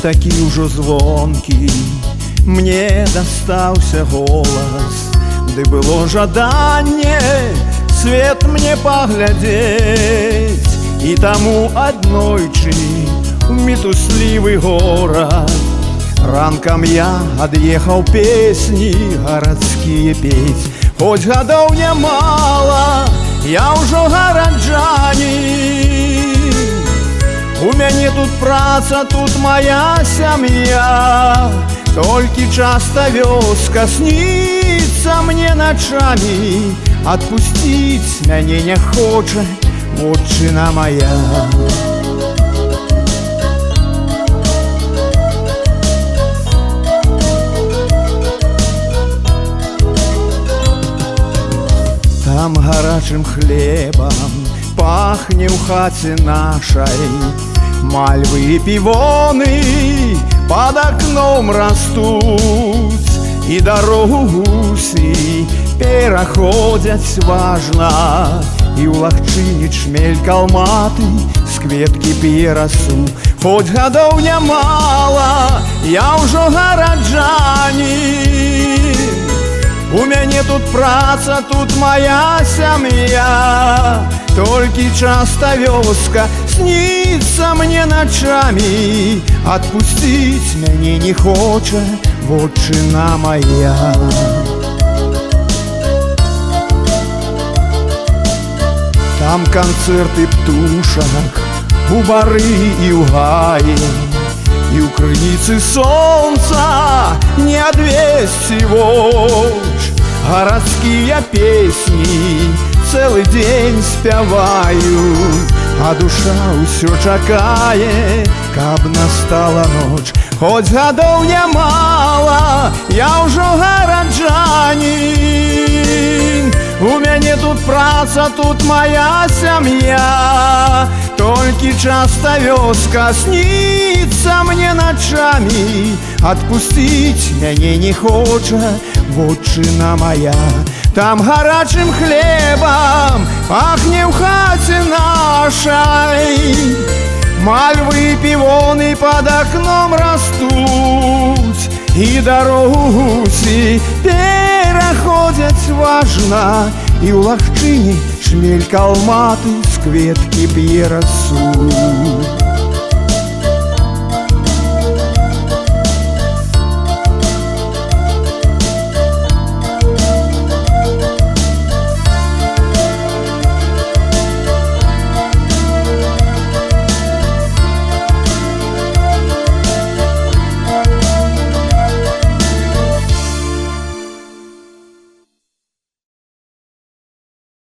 такі ўжо звонкі мне дастаўся голас, ды было жаданне свет мне паглядзець. І таму аднойчы у мітуслівы горад ранкам я ад'ехаў песні гарадскія пець. Хоць гадоў нямала, я ўжо гараджанін, у мяне тут праца, тут моя сям'я. Толькі часта вёска сніцца мне начамі, адпусціць мяне не хоча вотчына моя. Там гарачым хлебам пахне ў хаце нашай, мальвы і півоны под окном растуць, і дарогу гусі пераходзяць важна, і ў лагчыне чмель калматы з кветкі п'е расу. Хоць гадоў нямала, я ўжо гараджанін, у мяне тут праца, тут моя сям'я. Толькі часта вёска сніцца мне начамі, адпусціць мяне не хоча вотчына моя. Там канцэрты птушак у бары і ў гаі, і ў крыніцы сонца не адвесці воч. Гарадскія песні цэлы дзень спяваю, а душа ўсё чакае, каб настала ноч. Хоць гадоў нямала, я ўжо гараджанін, у мяне тут праца, тут моя сям'я. Толькі часта вёска сніцца мне начамі, адпусціць мяне не хоча вотчына моя. Там гарачым хлебам пахне ў хаце нашай, мальвы і півоны под окном растуць, і дарогу гусі пераходзяць важна, і ў лагчыне чмель калматы з кветкі п'е расу.